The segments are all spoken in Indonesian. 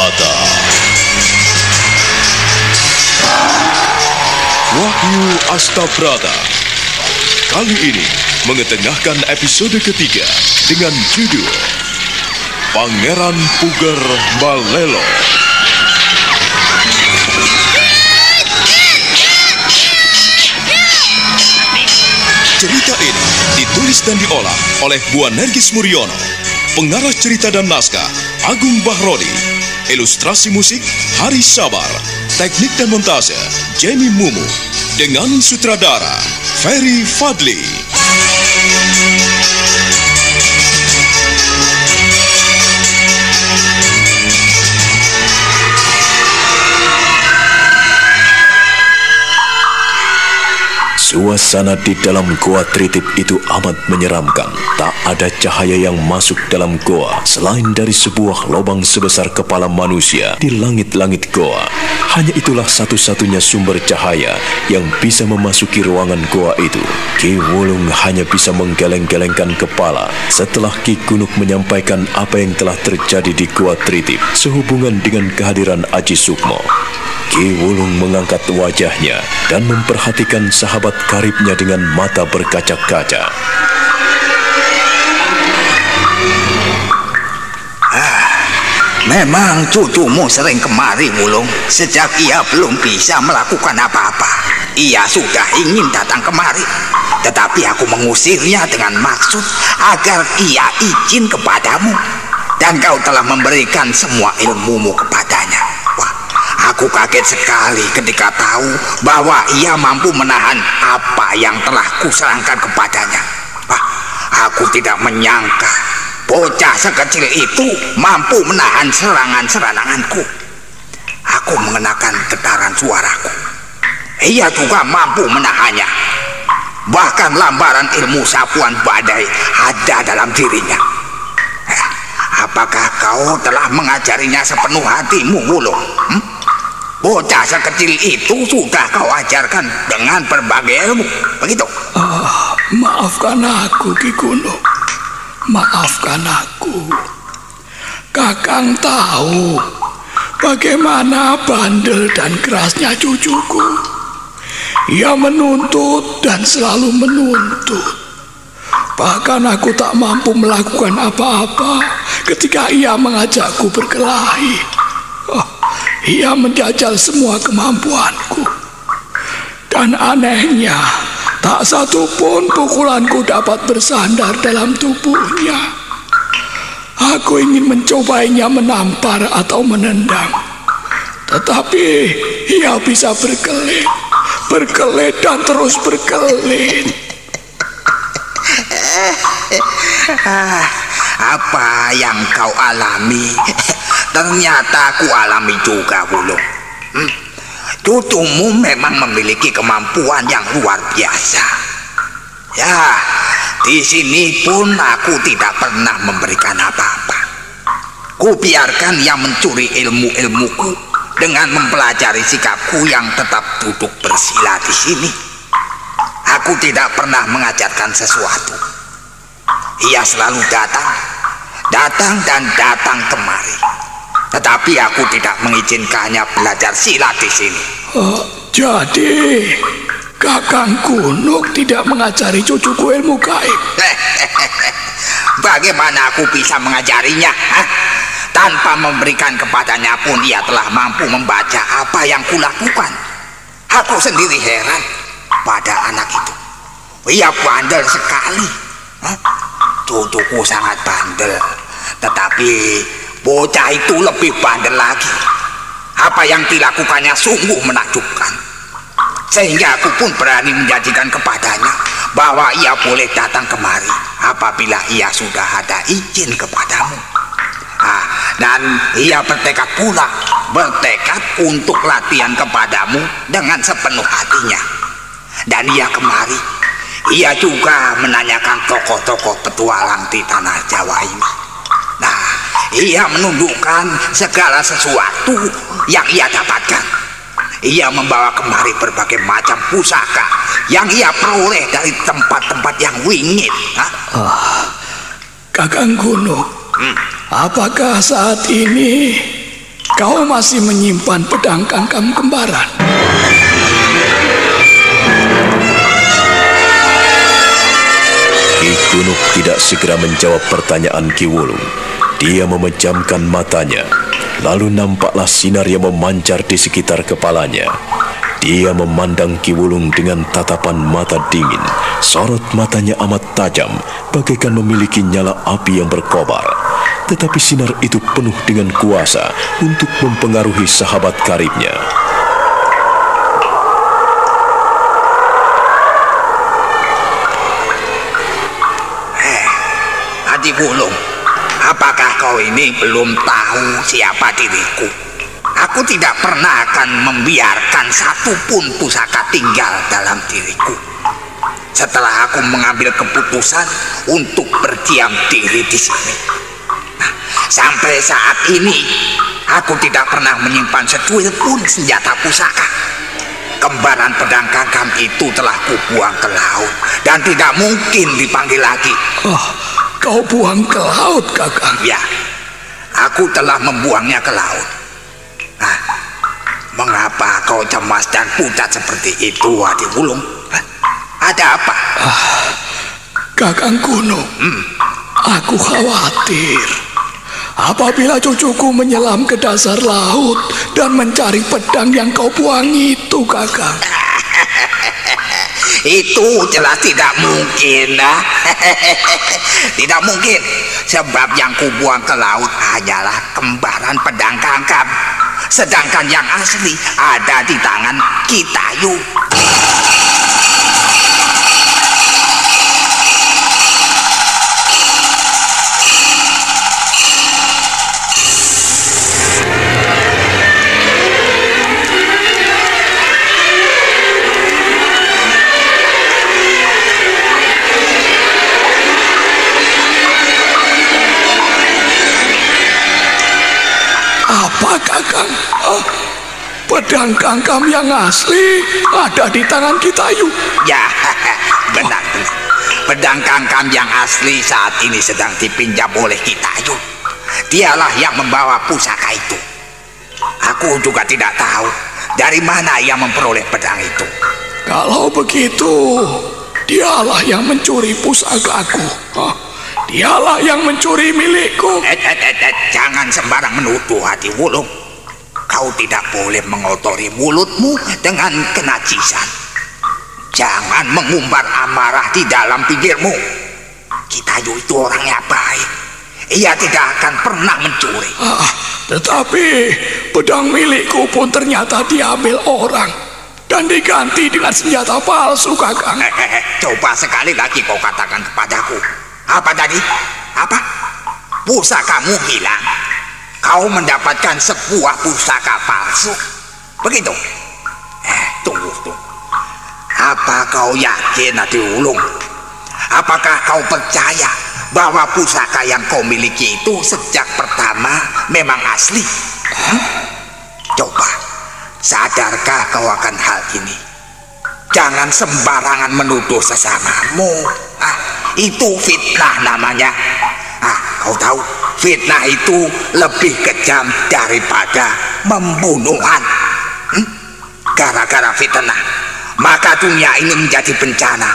Astabrata. Wahyu Astabrata kali ini mengetengahkan episode ketiga dengan judul Pangeran Puger Balelo. Cerita ini ditulis dan diolah oleh Bu Nergis Muriono, pengarah cerita dan naskah Agung Bahrodi, ilustrasi musik Hari Sabar, teknik dan montase Jamie Mumu, dengan sutradara Ferry Fadli. Suasana di dalam goa Tritip itu amat menyeramkan. Tak ada cahaya yang masuk dalam goa selain dari sebuah lubang sebesar kepala manusia di langit-langit goa. Hanya itulah satu-satunya sumber cahaya yang bisa memasuki ruangan goa itu. Ki Wulung hanya bisa menggeleng-gelengkan kepala setelah Ki Kunuk menyampaikan apa yang telah terjadi di goa Tritip sehubungan dengan kehadiran Aji Sukmo. Ki Wulung mengangkat wajahnya dan memperhatikan sahabat karibnya dengan mata berkaca-kaca. Memang cucumu sering kemari, Wulung. Sejak ia belum bisa melakukan apa-apa, ia sudah ingin datang kemari. Tetapi aku mengusirnya dengan maksud agar ia izin kepadamu. Dan kau telah memberikan semua ilmumu kepadanya. Wah, aku kaget sekali ketika tahu bahwa ia mampu menahan apa yang telah kuserangkan kepadanya. Wah, aku tidak menyangka bocah sekecil itu mampu menahan serangan-seranganku. Aku mengenakan getaran suaraku. Ia juga mampu menahannya. Bahkan lambaran ilmu sapuan badai ada dalam dirinya. Apakah kau telah mengajarinya sepenuh hatimu, Wulung? Bocah sekecil itu sudah kau ajarkan dengan berbagai ilmu, begitu? Maafkan aku, Ki Kunuk. Maafkan aku. Kakang tahu bagaimana bandel dan kerasnya cucuku. Ia menuntut dan selalu menuntut. Bahkan aku tak mampu melakukan apa-apa ketika ia mengajakku berkelahi. Ia menjajal semua kemampuanku. Dan anehnya, tak satu pun pukulanku dapat bersandar dalam tubuhnya. Aku ingin mencobanya menampar atau menendang. Tetapi ia bisa berkelit dan terus berkelit. Apa yang kau alami ternyata aku alami juga, Wulung. Cucumu memang memiliki kemampuan yang luar biasa. Ya, di sini pun aku tidak pernah memberikan apa-apa. Ku biarkan ia mencuri ilmu-ilmuku dengan mempelajari sikapku yang tetap duduk bersila di sini. Aku tidak pernah mengajarkan sesuatu. Ia selalu datang dan datang kemari. Tetapi aku tidak mengizinkannya belajar silat di sini. Jadi Kakang Kunuk tidak mengajari cucuku ilmu gaib? Bagaimana aku bisa mengajarinya? Tanpa memberikan kepadanya pun ia telah mampu membaca apa yang kulakukan. Aku sendiri heran pada anak itu. Ia bandel sekali. Cucuku sangat bandel, tetapi bocah itu lebih bandel lagi. Apa yang dilakukannya sungguh menakjubkan. Sehingga aku pun berani menjanjikan kepadanya bahwa ia boleh datang kemari apabila ia sudah ada izin kepadamu. Dan ia bertekad untuk latihan kepadamu dengan sepenuh hatinya. Dan ia kemari. Ia juga menanyakan tokoh-tokoh petualang di tanah Jawa ini. Nah, ia menundukkan segala sesuatu yang ia dapatkan. Ia membawa kemari berbagai macam pusaka yang ia peroleh dari tempat-tempat yang wingit. Kakang Kunuk, apakah saat ini kau masih menyimpan pedang Kangkam kembaran? Ki Gunuk tidak segera menjawab pertanyaan Ki Wulung. Dia memejamkan matanya, lalu nampaklah sinar yang memancar di sekitar kepalanya. Dia memandang Ki Wulung dengan tatapan mata dingin. Sorot matanya amat tajam, bagaikan memiliki nyala api yang berkobar. Tetapi sinar itu penuh dengan kuasa untuk mempengaruhi sahabat karibnya. Adi Wulung, apakah kau ini belum tahu siapa diriku? Aku tidak pernah akan membiarkan satupun pusaka tinggal dalam diriku. Setelah aku mengambil keputusan untuk berdiam diri di sini, sampai saat ini aku tidak pernah menyimpan secuil pun senjata pusaka. Kembaran pedang Kangkam itu telah kubuang ke laut dan tidak mungkin dipanggil lagi. Oh, kau buang ke laut, Kakang? Ya, aku telah membuangnya ke laut. Nah, mengapa kau cemas dan pucat seperti itu, Adi Wulung? Ada apa? Kakang Gunung, aku khawatir apabila cucuku menyelam ke dasar laut dan mencari pedang yang kau buang itu, Kakang. Itu jelas tidak mungkin. Tidak mungkin, sebab yang kubuang ke laut hanyalah kembaran pedang Kangkam, sedangkan yang asli ada di tangan Ki Tayu. Apa, Kakang? Pedang Kangkam yang asli ada di tangan Ki Tayu. Ya, benar. Pedang Kangkam yang asli saat ini sedang dipinjam oleh Ki Tayu. Dialah yang membawa pusaka itu. Aku juga tidak tahu dari mana ia memperoleh pedang itu. Kalau begitu, dialah yang mencuri pusakaku. Dialah yang mencuri milikku. Jangan sembarang menuduh, Adi Wulung. Kau tidak boleh mengotori mulutmu dengan kenajisan. Jangan mengumbar amarah di dalam bibirmu. Ki Tayu itu orangnya baik. Ia tidak akan pernah mencuri. Tetapi pedang milikku pun ternyata diambil orang dan diganti dengan senjata palsu, Kakang. Coba sekali lagi kau katakan kepadaku. Apa tadi? Apa? Pusakamu hilang. Kau mendapatkan sebuah pusaka palsu. Begitu? Tunggu. Apa kau yakin, Adi Wulung? Apakah kau percaya bahwa pusaka yang kau miliki itu sejak pertama memang asli? Coba, sadarkah kau akan hal ini? Jangan sembarangan menuduh sesamamu. Itu fitnah namanya. Kau tahu, fitnah itu lebih kejam daripada pembunuhan. Gara-gara fitnah, maka dunia ini menjadi bencana.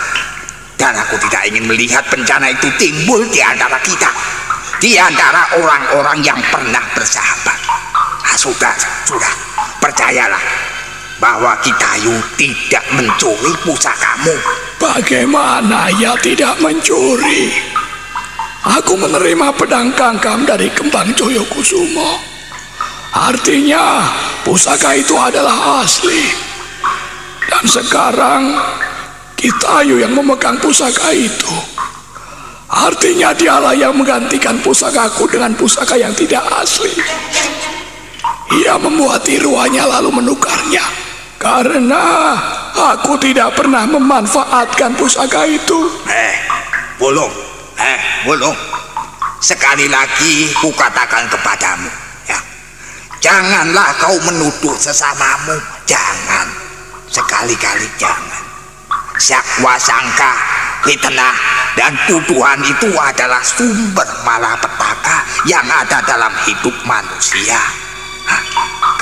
Dan aku tidak ingin melihat bencana itu timbul di antara kita, di antara orang-orang yang pernah bersahabat. Sudah, percayalah bahwa Ki Tayu tidak mencuri pusakamu. Bagaimana ia tidak mencuri? Aku menerima pedang Kangkam dari Kembang Joyokusumo. Artinya pusaka itu adalah asli. Dan sekarang Ki Tayu yang memegang pusaka itu. Artinya dialah yang menggantikan pusakaku dengan pusaka yang tidak asli. Ia membuat tiruannya lalu menukarnya. Karena aku tidak pernah memanfaatkan pusaka itu. Wulung, sekali lagi kukatakan kepadamu, ya, janganlah kau menuduh sesamamu. Jangan, sekali-kali jangan. Syakwa sangka, fitnah, dan tuduhan itu adalah sumber malapetaka yang ada dalam hidup manusia.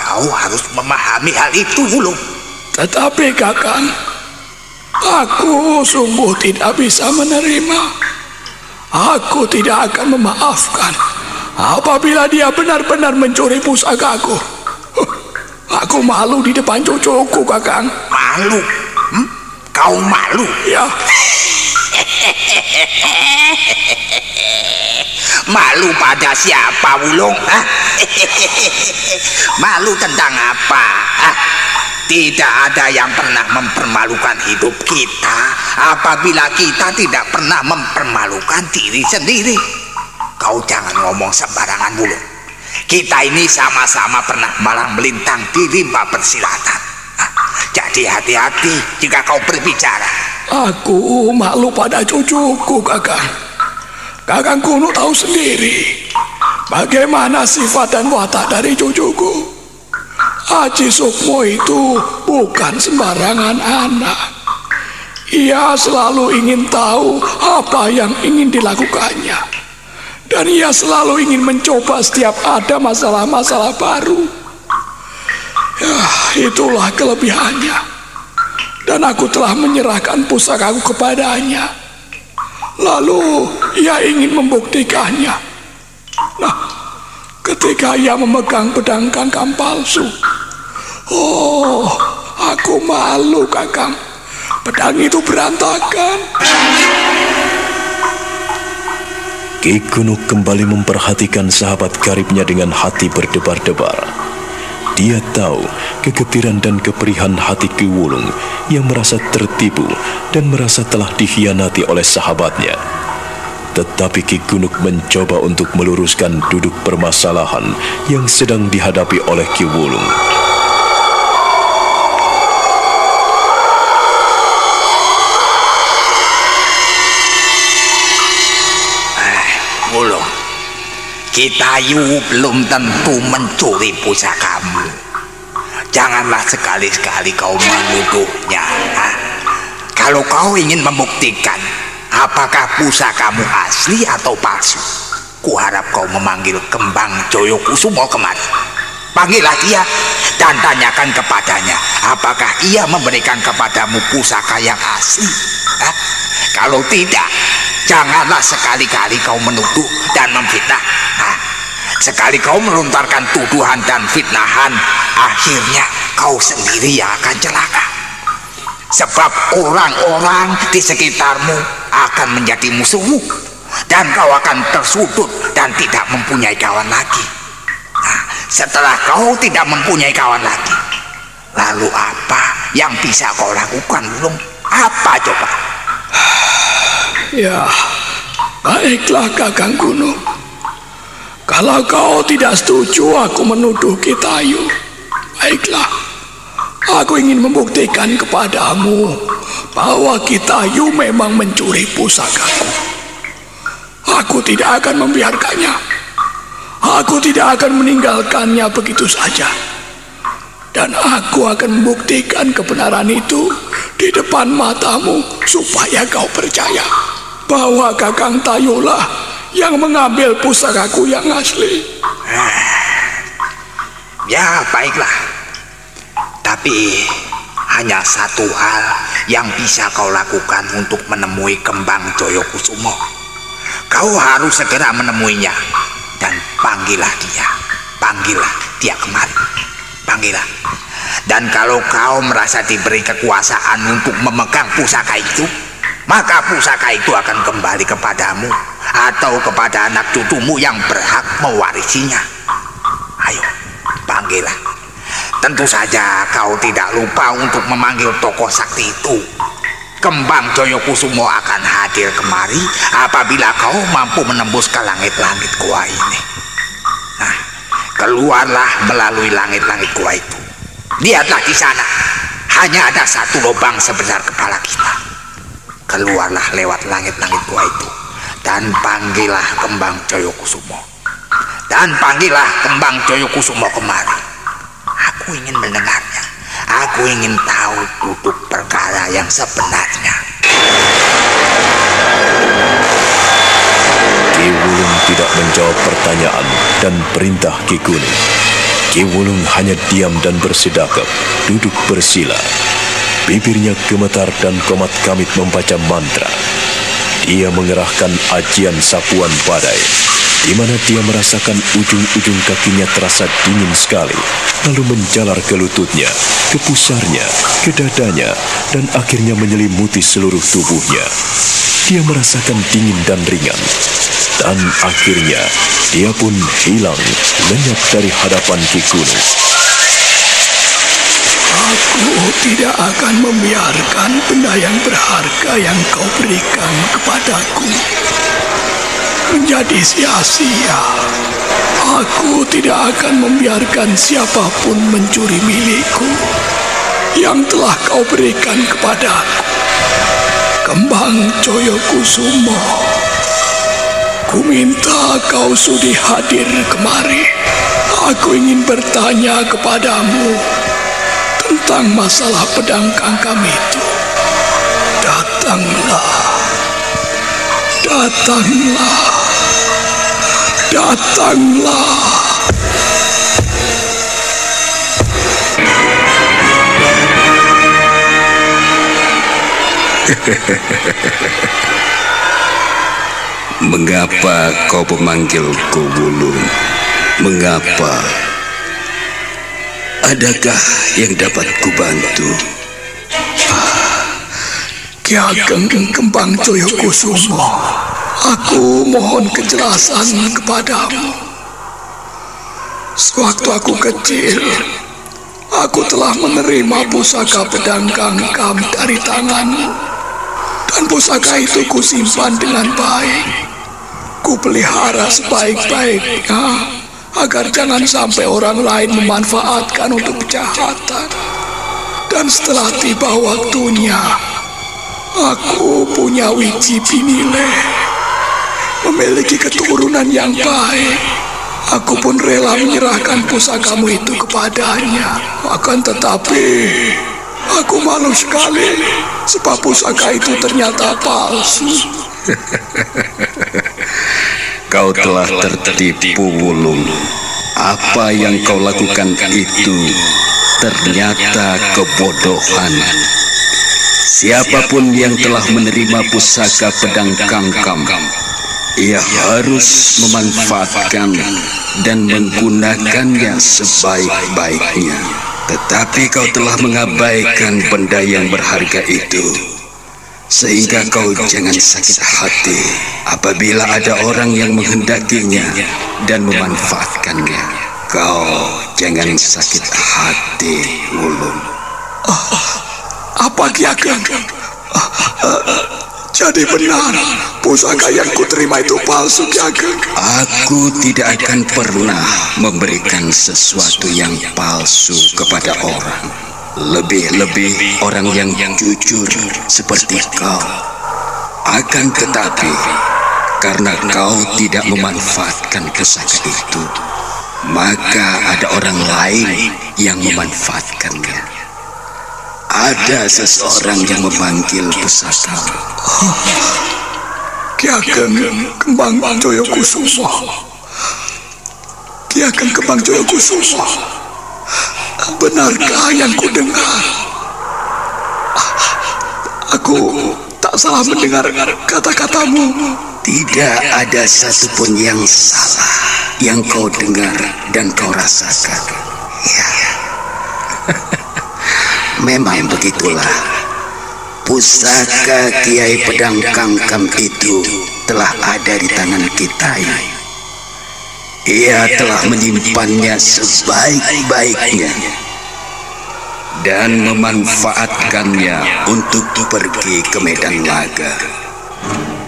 Kau harus memahami hal itu, Wulung. Tetapi Kakang, aku sungguh tidak bisa menerima. Aku tidak akan memaafkan apabila dia benar-benar mencuri pusakaku. Aku malu di depan cucuku, Kakang. Malu? Kau malu? Ya. Malu pada siapa, Wulung? Malu tentang apa? Tidak ada yang pernah mempermalukan hidup kita apabila kita tidak pernah mempermalukan diri sendiri. Kau jangan ngomong sembarangan, Wulung. Kita ini sama-sama pernah malang melintang di rimba persilatan. Jadi hati-hati jika kau berbicara. Aku malu pada cucuku, Kakang. Kakang Kuno tahu sendiri bagaimana sifat dan watak dari cucuku. Haji Sukmo itu bukan sembarangan anak. Ia selalu ingin tahu apa yang ingin dilakukannya. Dan ia selalu ingin mencoba setiap ada masalah-masalah baru. Ya, itulah kelebihannya. Dan aku telah menyerahkan pusakaku kepadanya. Lalu ia ingin membuktikannya. Nah, ketika ia memegang pedang Kangkang palsu, oh, aku malu, Kakang. Pedang itu berantakan. Ki Gunuk kembali memperhatikan sahabat karibnya dengan hati berdebar-debar. Dia tahu kegetiran dan keperihan hati Ki Wulung yang merasa tertipu dan merasa telah dikhianati oleh sahabatnya. Tetapi Ki Gunuk mencoba untuk meluruskan duduk permasalahan yang sedang dihadapi oleh Ki Wulung. Wulung, Kitayu belum tentu mencuri pusakamu. Janganlah sekali-sekali kau menuduhnya. Kalau kau ingin membuktikan apakah pusakamu asli atau palsu, kuharap kau memanggil Kembang Joyokusumo kemari. Panggillah dia dan tanyakan kepadanya apakah ia memberikan kepadamu pusaka yang asli. Kalau tidak, janganlah sekali-kali kau menuduh dan memfitnah. Sekali kau melontarkan tuduhan dan fitnahan, akhirnya kau sendiri yang akan celaka. Sebab orang-orang di sekitarmu akan menjadi musuhmu, dan kau akan tersudut dan tidak mempunyai kawan lagi. Setelah kau tidak mempunyai kawan lagi, lalu apa yang bisa kau lakukan, Wulung? Apa coba? Ya, baiklah Kakang Gunung. Kalau kau tidak setuju aku menuduh Kitayu, baiklah. Aku ingin membuktikan kepadamu bahwa Kitayu memang mencuri pusakaku. Aku tidak akan membiarkannya. Aku tidak akan meninggalkannya begitu saja. Dan aku akan membuktikan kebenaran itu di depan matamu supaya kau percaya bahwa Kakang Tayulah yang mengambil pusakaku yang asli. Ya, baiklah. Tapi hanya satu hal yang bisa kau lakukan untuk menemui Kembang Joyokusumo. Kau harus segera menemuinya dan panggillah dia. Panggillah dia kemari. Panggillah. Dan kalau kau merasa diberi kekuasaan untuk memegang pusaka itu, maka pusaka itu akan kembali kepadamu atau kepada anak cucumu yang berhak mewarisinya. Ayo, panggillah. Tentu saja kau tidak lupa untuk memanggil tokoh sakti itu. Kembang Joyokusumo akan hadir kemari apabila kau mampu menembus ke langit-langit gua ini. Nah, keluarlah melalui langit-langit gua itu. Lihatlah di sana, hanya ada satu lubang sebesar kepala kita. Keluarlah lewat langit-langit gua itu dan panggillah Kembang Joyokusumo. Dan panggillah Kembang Joyokusumo kemari. Aku ingin mendengarnya. Aku ingin tahu duduk perkara yang sebenarnya. Ki Wulung tidak menjawab pertanyaan dan perintah Ki Gunung. Ki Wulung hanya diam dan bersedekap, duduk bersila. Bibirnya gemetar dan komat kamit membaca mantra. Dia mengerahkan ajian sapuan badai, di mana dia merasakan ujung-ujung kakinya terasa dingin sekali, lalu menjalar ke lututnya, ke pusarnya, ke dadanya, dan akhirnya menyelimuti seluruh tubuhnya. Dia merasakan dingin dan ringan, dan akhirnya dia pun hilang lenyap dari hadapan Ki Kuno. Aku tidak akan membiarkan benda yang berharga yang kau berikan kepadaku menjadi sia-sia. Aku tidak akan membiarkan siapapun mencuri milikku yang telah kau berikan kepadaku. Kembang Coyokusumo, ku minta kau sudi hadir kemari. Aku ingin bertanya kepadamu tentang masalah pedang Kangkam itu. Datanglah, datanglah, datanglah. Mengapa kau memanggilku Wulung? Mengapa? Adakah yang dapat kubantu? Ki Ageng Kembang Coyokusumo, aku mohon kejelasan kepadamu. Sewaktu aku kecil, aku telah menerima pusaka pedang Kangkam dari tanganmu. Dan pusaka itu kusimpan dengan baik. Kupelihara sebaik-baiknya agar jangan sampai orang lain memanfaatkan untuk kejahatan. Dan setelah tiba waktunya, aku punya Wiji Pinile, memiliki keturunan yang baik. Aku pun rela menyerahkan pusakamu itu kepadanya. Akan tetapi aku malu sekali sebab pusaka itu ternyata palsu. Kau telah tertipu, Wulung. Apa yang kau lakukan itu ternyata kebodohan. Siapapun yang telah menerima pusaka pedang Kangkam, ia harus memanfaatkan dan menggunakannya sebaik-baiknya. Tetapi kau telah mengabaikan benda yang berharga itu, sehingga kau jangan sakit hati apabila ada orang yang menghendakinya dan memanfaatkannya. Kau jangan sakit hati, Wulung. Apa Ki Ageng? Jadi benar pusaka yang kuterima itu palsu, Ki Ageng? Aku tidak akan pernah memberikan sesuatu yang palsu kepada orang. Lebih-lebih orang yang jujur seperti kau. Akan tetapi, karena kau tidak memanfaatkan pusaka itu, maka ada orang lain yang memanfaatkannya. Ada seseorang yang memanggil pusaka. Ki Ageng Kembang Coyokusumo. Ki Ageng Kembang Coyokusumo, benarkah yang ku dengar? Aku tak salah mendengar kata-katamu. Tidak ada satupun yang salah yang kau dengar dan kau rasakan. Ya. Memang begitulah. Pusaka Kiai Pedang Kangkam itu telah ada di tangan kita. Ia telah menyimpannya sebaik-baiknya dan memanfaatkannya untuk pergi ke medan laga.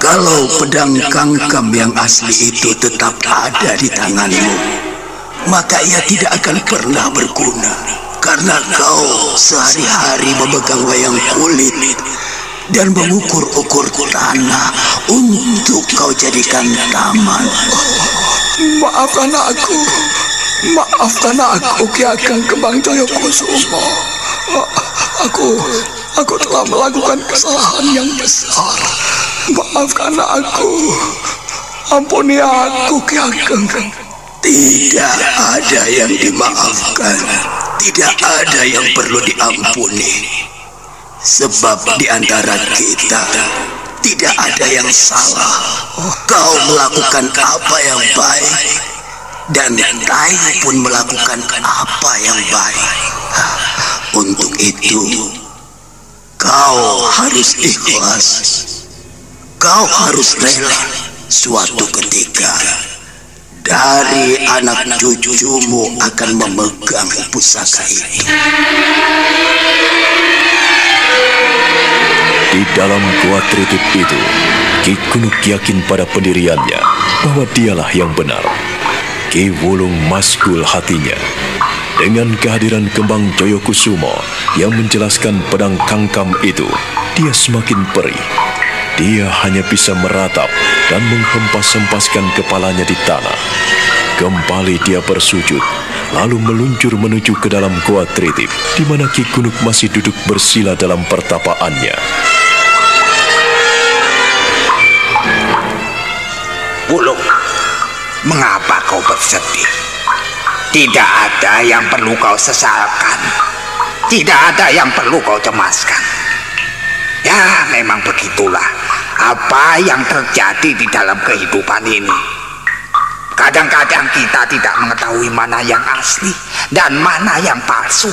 Kalau pedang Kangkam yang asli itu tetap ada di tanganmu, maka ia tidak akan pernah berguna. Karena kau sehari-hari memegang wayang kulit dan mengukur-ukur tanah untuk kau jadikan taman. Maafkan aku Ki Ageng Kembang Coyokusumo. Aku telah melakukan kesalahan yang besar. Maafkan aku. Ampuni aku, Ki Ageng. Tidak ada yang dimaafkan, tidak ada yang perlu diampuni. Sebab di antara kita tidak ada yang salah. Kau melakukan apa yang baik, dan Tayu pun melakukan apa yang baik. Untuk itu, kau harus ikhlas. Kau harus rela suatu ketika dari anak cucumu akan memegang pusaka itu. Di dalam gua Tritip itu, Ki Kunuk yakin pada pendiriannya bahwa dialah yang benar. Ki Wulung masgul hatinya. Dengan kehadiran kembang Joyokusumo yang menjelaskan pedang Kangkam itu, dia semakin perih. Dia hanya bisa meratap dan menghempas-hempaskan kepalanya di tanah. Kembali dia bersujud, lalu meluncur menuju ke dalam gua Tritip, di mana Ki Kunuk masih duduk bersila dalam pertapaannya. Wulung, mengapa kau bersedih? Tidak ada yang perlu kau sesalkan. Tidak ada yang perlu kau cemaskan. Ya, memang begitulah apa yang terjadi di dalam kehidupan ini. Kadang-kadang kita tidak mengetahui mana yang asli dan mana yang palsu.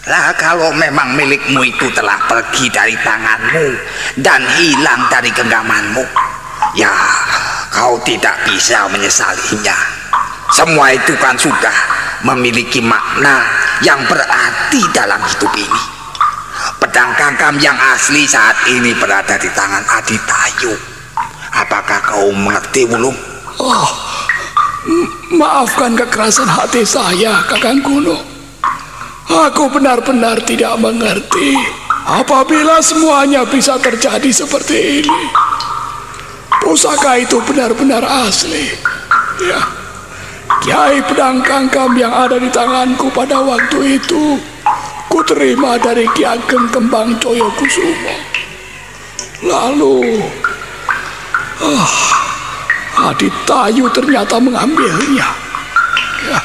Lah, kalau memang milikmu itu telah pergi dari tanganmu dan hilang dari genggamanmu, ya kau tidak bisa menyesalinya. Semua itu kan sudah memiliki makna yang berarti dalam hidup ini. Pedang Kangkam yang asli saat ini berada di tangan Aditayu. Apakah kau mengerti, Wulung? Oh, maafkan kekerasan hati saya, Kakang Kuno. Aku benar-benar tidak mengerti apabila semuanya bisa terjadi seperti ini. Pusaka itu benar-benar asli. Ya, Kiai Pedang Kangkam yang ada di tanganku pada waktu itu kuterima dari Ki Ageng Kembang Joyokusumo. Lalu Aditayu ternyata mengambilnya. Ya,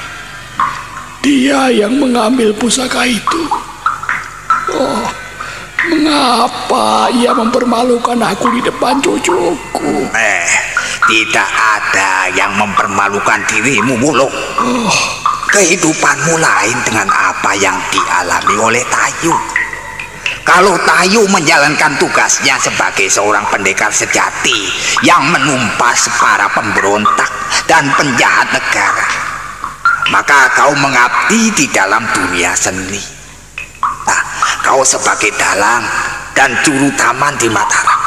dia yang mengambil pusaka itu. Oh, mengapa ia mempermalukan aku di depan cucuku? Tidak ada yang mempermalukan dirimu, Wulung. Kehidupanmu lain dengan apa yang dialami oleh Tayu. Kalau Tayu menjalankan tugasnya sebagai seorang pendekar sejati yang menumpas para pemberontak dan penjahat negara, maka kau mengabdi di dalam dunia seni. Nah, kau sebagai dalang dan juru taman di Mataram,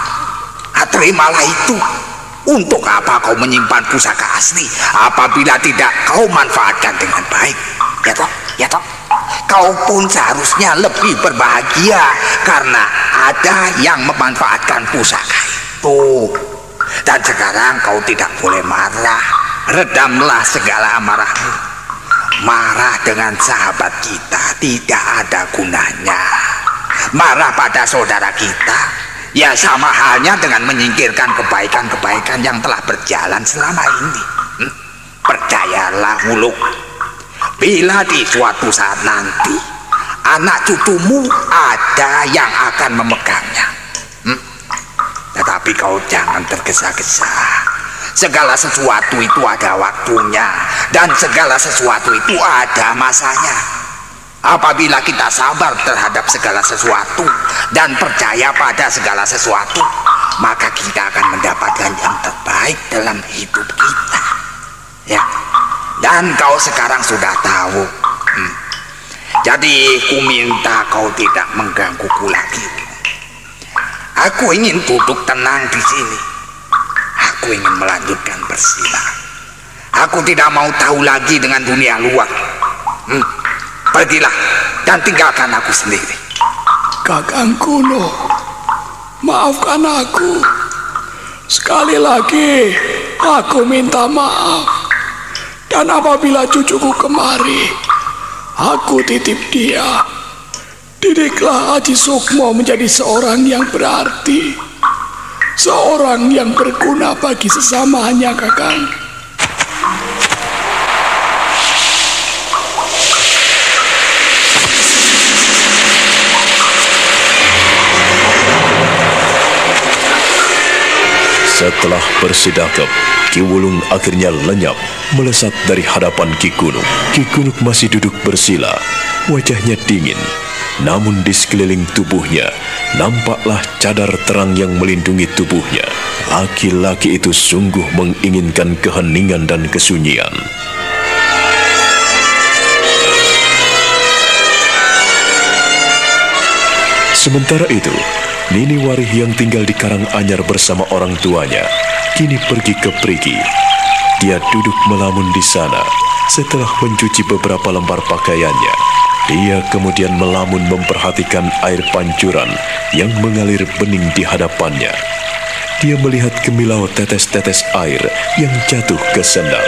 terimalah itu. Untuk apa kau menyimpan pusaka asli apabila tidak kau manfaatkan dengan baik? Ya toh, ya toh. Kau pun seharusnya lebih berbahagia karena ada yang memanfaatkan pusaka itu. Dan sekarang kau tidak boleh marah. Redamlah segala amarahmu. Marah dengan sahabat kita tidak ada gunanya. Marah pada saudara kita, ya sama halnya dengan menyingkirkan kebaikan-kebaikan yang telah berjalan selama ini. Percayalah, Wulung, bila di suatu saat nanti anak cucumu ada yang akan memegangnya, tetapi kau jangan tergesa-gesa. Segala sesuatu itu ada waktunya, dan segala sesuatu itu ada masanya. Apabila kita sabar terhadap segala sesuatu dan percaya pada segala sesuatu, maka kita akan mendapatkan yang terbaik dalam hidup kita. Ya, dan kau sekarang sudah tahu. Jadi ku minta kau tidak menggangguku lagi. Aku ingin duduk tenang di sini. Aku ingin melanjutkan bersila. Aku tidak mau tahu lagi dengan dunia luar. Pergilah dan tinggalkan aku sendiri. Kakang Kuno, maafkan aku. Sekali lagi aku minta maaf. Dan apabila cucuku kemari, aku titip dia. Didiklah Aji Sukmo menjadi seorang yang berarti, seorang yang berguna bagi sesamanya, Kakang. Setelah bersidakep, Ki Wulung akhirnya lenyap, melesat dari hadapan Ki Kunuk. Ki Kunuk masih duduk bersila, wajahnya dingin. Namun di sekeliling tubuhnya, nampaklah cadar terang yang melindungi tubuhnya. Laki-laki itu sungguh menginginkan keheningan dan kesunyian. Sementara itu, Nini Warih yang tinggal di Karanganyar bersama orang tuanya, kini pergi ke Perigi. Dia duduk melamun di sana. Setelah mencuci beberapa lembar pakaiannya, dia kemudian melamun memperhatikan air pancuran yang mengalir bening di hadapannya. Dia melihat kemilau tetes-tetes air yang jatuh ke sendang.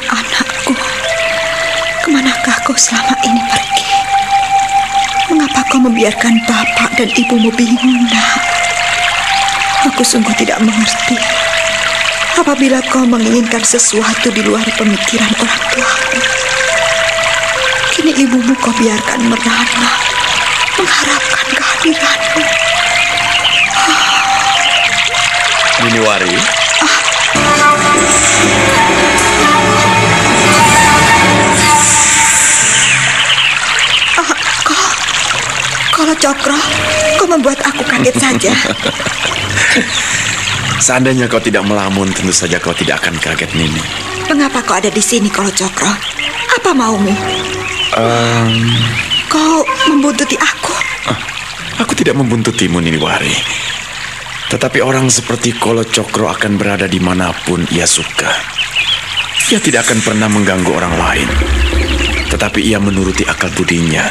Anakku, kemanakah kau selama ini pergi? Mengapa kau membiarkan bapak dan ibumu bingung, nak? Aku sungguh tidak mengerti. Apabila kau menginginkan sesuatu di luar pemikiran orang tuamu, kini ibumu kau biarkan merana, mengharapkan kehadiranmu. Nini Wari. Kalau Cokro, kau membuat aku kaget saja. Seandainya kau tidak melamun, tentu saja kau tidak akan kaget, Nini. Mengapa kau ada di sini, Kalau Cokro? Apa maumu? Kau membuntuti aku? Aku tidak membuntutimu, Nini Wari. Tetapi orang seperti Kolo Cokro akan berada dimanapun ia suka. Ia tidak akan pernah mengganggu orang lain. Tetapi ia menuruti akal budinya.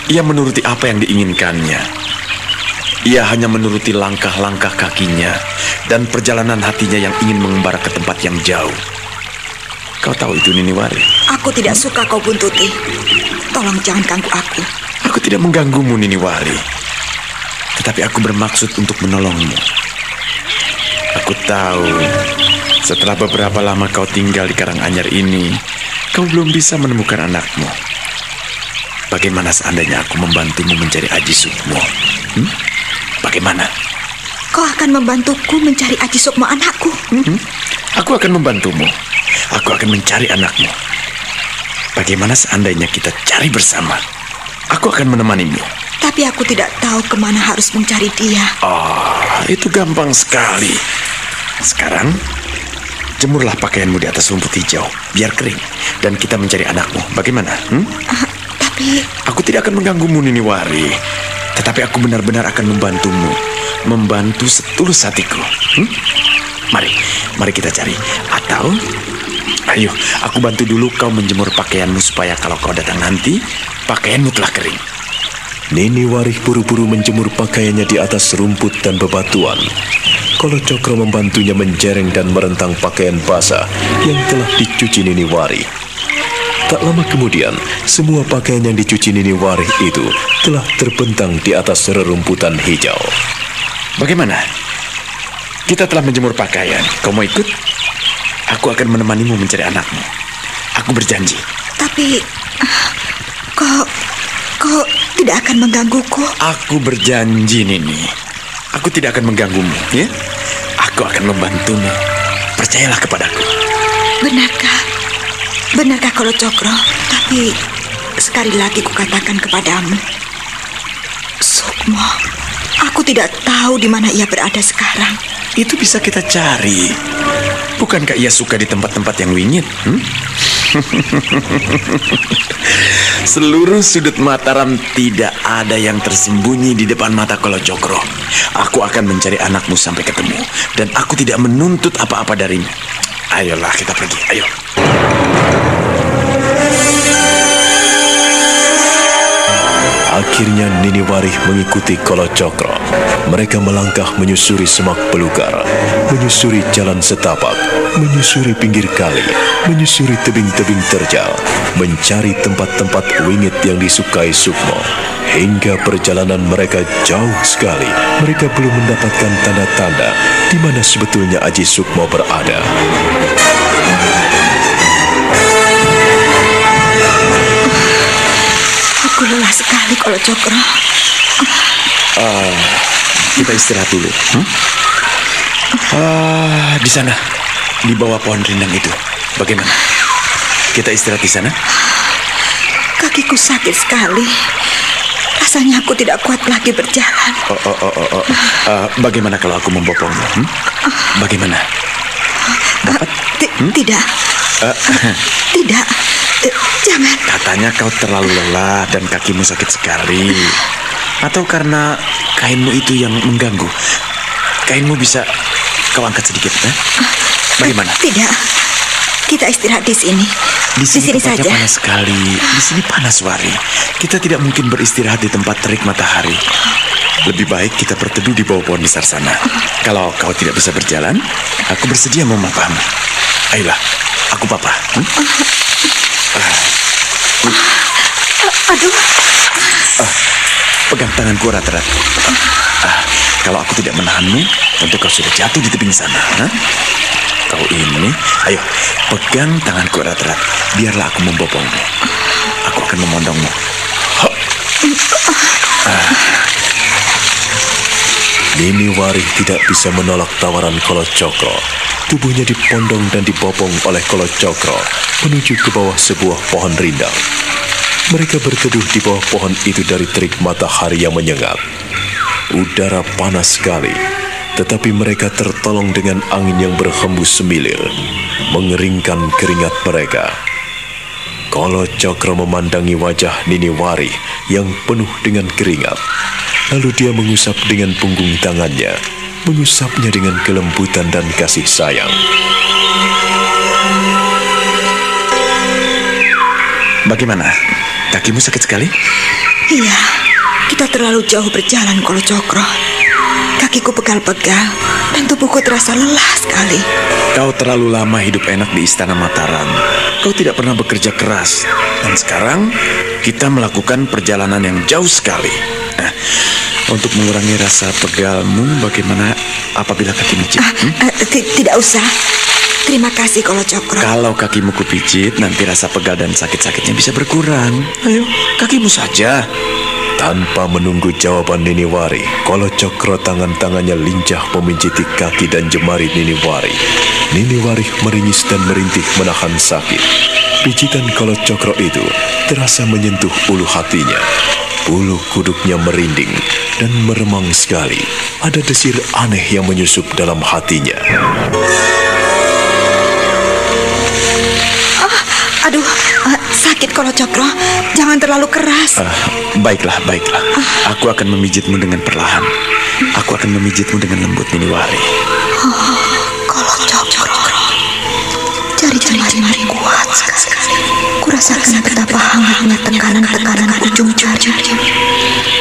Ia menuruti apa yang diinginkannya. Ia hanya menuruti langkah-langkah kakinya dan perjalanan hatinya yang ingin mengembara ke tempat yang jauh. Kau tahu itu, Nini Wari? Aku tidak suka kau buntuti. Tolong jangan ganggu aku. Aku tidak mengganggumu, Nini Wari. Tetapi aku bermaksud untuk menolongmu. Aku tahu setelah beberapa lama kau tinggal di Karanganyar ini, kau belum bisa menemukan anakmu. Bagaimana seandainya aku membantumu mencari Aji Sukmo? Bagaimana? Kau akan membantuku mencari Aji Sukmo anakku? Aku akan membantumu. Aku akan mencari anakmu. Bagaimana seandainya kita cari bersama? Aku akan menemanimu. Tapi aku tidak tahu kemana harus mencari dia. Itu gampang sekali. Sekarang, jemurlah pakaianmu di atas rumput hijau, biar kering. Dan kita mencari anakmu. Bagaimana? Tapi aku tidak akan mengganggumu, Nini Wari. Tetapi aku benar-benar akan membantumu. Membantu setulus hatiku. Mari kita cari. Atau, ayo, aku bantu dulu kau menjemur pakaianmu supaya kalau kau datang nanti, pakaianmu telah kering. Nini Warih buru-buru menjemur pakaiannya di atas rumput dan bebatuan. Kolo Cokro membantunya menjereng dan merentang pakaian basah yang telah dicuci Nini Warih. Tak lama kemudian, semua pakaian yang dicuci Nini Warih itu telah terbentang di atas rerumputan hijau. Bagaimana? Kita telah menjemur pakaian. Kau mau ikut? Aku akan menemanimu mencari anakmu. Aku berjanji. Tapi, kau tidak akan menggangguku? Aku berjanji, Nini. Aku tidak akan mengganggumu, ya? Aku akan membantumu. Percayalah kepadaku. Benarkah Kolo Cokro? Tapi sekali lagi kukatakan kepadamu, Sukmo, aku tidak tahu di mana ia berada sekarang. Itu bisa kita cari. Bukankah ia suka di tempat-tempat yang wingit? Seluruh sudut Mataram tidak ada yang tersembunyi di depan mata Kolo Cokro. Aku akan mencari anakmu sampai ketemu. Dan aku tidak menuntut apa-apa darimu. Ayolah kita pergi, ayo. Akhirnya Nini Warih mengikuti Kolo Cokro. Mereka melangkah menyusuri semak belukar, menyusuri jalan setapak, menyusuri pinggir kali, menyusuri tebing-tebing terjal, mencari tempat-tempat wingit yang disukai Sukmo. Hingga perjalanan mereka jauh sekali, mereka belum mendapatkan tanda-tanda di mana sebetulnya Aji Sukmo berada. Aku lelah sekali, Kolo Cokro. Kita istirahat dulu. Di sana, di bawah pohon rindang itu. Bagaimana? Kita istirahat di sana? Kakiku sakit sekali. Rasanya aku tidak kuat lagi berjalan. Bagaimana kalau aku membopongmu? Bagaimana? Dapat? Tidak. Tidak. Jangan. Katanya kau terlalu lelah dan kakimu sakit sekali. Atau karena kainmu itu yang mengganggu? Kainmu bisa kau angkat sedikit, Bagaimana? Tidak. Kita istirahat di sini. Di sini saja. Panas sekali. Di sini panas, Wari. Kita tidak mungkin beristirahat di tempat terik matahari. Lebih baik kita berteduh di bawah pohon besar sana. Kalau kau tidak bisa berjalan, aku bersedia memapahmu. Ayolah, aku papa. Aduh. Pegang tanganku erat-erat. Kalau aku tidak menahanmu, tentu kau sudah jatuh di tebing sana. Kau ini, ayo, pegang tanganku erat-erat. Biarlah aku membopongmu. Aku akan memondongmu. Nini Wari tidak bisa menolak tawaran Kolo Cokro. Tubuhnya dipondong dan dibopong oleh Kolo Cokro menuju ke bawah sebuah pohon rindang. Mereka berteduh di bawah pohon itu dari terik matahari yang menyengat. Udara panas sekali, tetapi mereka tertolong dengan angin yang berhembus semilir, mengeringkan keringat mereka. Kolo Cokro memandangi wajah Nini Wari yang penuh dengan keringat. Lalu dia mengusap dengan punggung tangannya, mengusapnya dengan kelembutan dan kasih sayang. Bagaimana? Kakimu sakit sekali? Iya, kita terlalu jauh berjalan, Kolo Cokro. Kakiku pegal-pegal dan tubuhku terasa lelah sekali. Kau terlalu lama hidup enak di Istana Mataram. Kau tidak pernah bekerja keras. Dan sekarang kita melakukan perjalanan yang jauh sekali. Untuk mengurangi rasa pegalmu, bagaimana apabila kakimu pijit? Tidak usah. Terima kasih, Kolo Cokro. Kalau kakimu kupijit, nanti rasa pegal dan sakit-sakitnya bisa berkurang. Ayo, kakimu saja. Tanpa menunggu jawaban Nini Wari, Kolo Cokro tangan-tangannya lincah memijiti kaki dan jemari Nini Wari. Nini Wari meringis dan merintih menahan sakit. Pijitan Kolo Cokro itu terasa menyentuh ulu hatinya. Bulu kuduknya merinding dan meremang sekali. Ada desir aneh yang menyusup dalam hatinya. Aduh, sakit Kolo Cokro. Jangan terlalu keras. Baiklah. Aku akan memijitmu dengan perlahan. Aku akan memijitmu dengan lembut, Nini Wari. Kolo Cokro. Jari-jari kuat sekali. Kurasakan betapa hangatnya tekanan-tekanan ujung jari.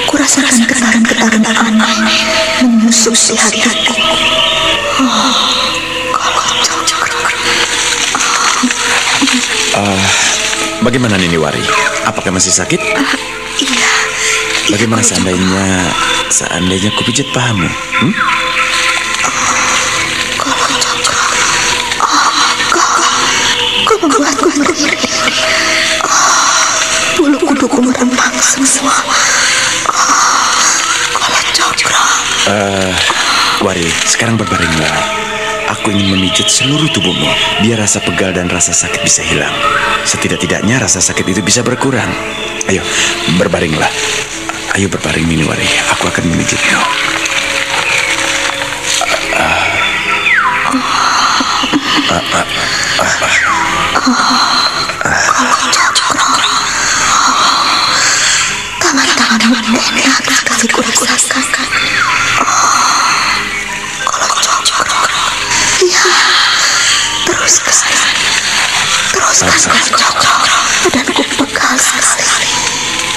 Kurasakan getaran-getaran aneh menyusup di hatiku. Kolo Cokro. Bagaimana Nini Wari? Apakah masih sakit? Iya. Bagaimana seandainya ku pijit pahamu? Kolo Cokro. Kau membuatku merinding. Bulu kuduku meremang semua. Kolo Cokro. Wari, sekarang berbaringlah. Aku ingin memijit seluruh tubuhmu, biar rasa pegal dan rasa sakit bisa hilang. Setidak-tidaknya rasa sakit itu bisa berkurang. Ayo, berbaringlah. Ayo berbaring, Nini Wari. Aku akan memijitmu. Kolo Cokro. Tangan-tanganmu enak sekali kurasakan. Kolo Cokro. Iya, teruskan Kolo Cokro. Badanku pegal sekali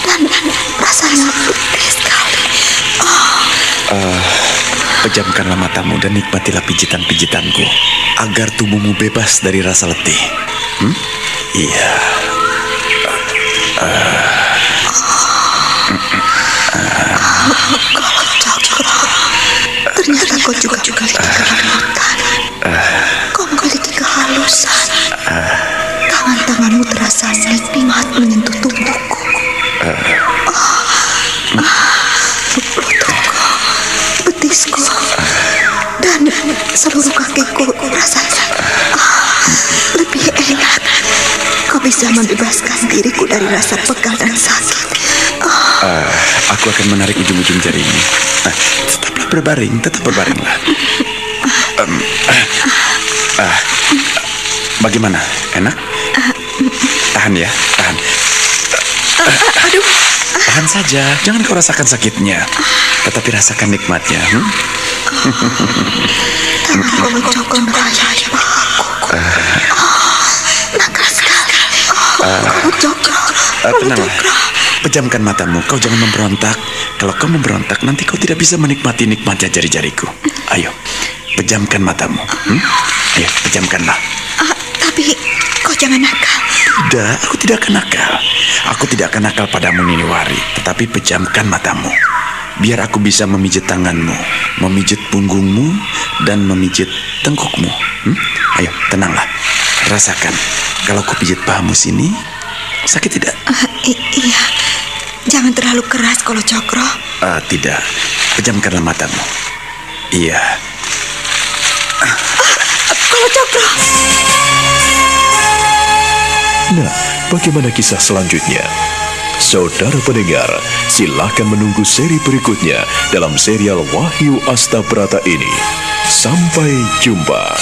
dan rasanya pedih sekali. Pejamkanlah matamu dan nikmatilah pijitan-pijitanku agar tubuhmu bebas dari rasa letih. Iya. Kolo Cokro, ternyata kau juga memiliki kelembutan. Kau memiliki kehalusan. Tangan-tanganmu terasa nikmat menyentuh tubuhku. seluruh kakiku rasanya lebih enak. Kau bisa membebaskan diriku dari rasa pegal dan sakit. Aku akan menarik ujung-ujung jarimu. Tetaplah berbaring, tetap berbaringlah. Bagaimana? Enak? Tahan ya, tahan. Aduh. Tahan saja, jangan kau rasakan sakitnya, tetapi rasakan nikmatnya. Kalau Cokro merayai pahaku. Nakal sekali. Kalau Cokro. Tenanglah. Pejamkan matamu, kau jangan memberontak. Kalau kau memberontak, nanti kau tidak bisa menikmati nikmatnya jari-jariku. Ayo, pejamkan matamu. Ayo, pejamkanlah. Tapi kau jangan nakal. Tidak, aku tidak akan nakal. Aku tidak akan nakal padamu, Niniwari. Tetapi pejamkan matamu. Biar aku bisa memijit tanganmu, memijit punggungmu, dan memijit tengkukmu. Ayo, tenanglah. Rasakan. Kalau aku pijit pahamu sini, sakit tidak? Iya. Jangan terlalu keras kalau Cokro. Tidak. Pejamkanlah matamu. Iya. Kalau Cokro. Nah, bagaimana kisah selanjutnya? Saudara pendengar, silakan menunggu seri berikutnya dalam serial Wahyu Astabrata ini. Sampai jumpa.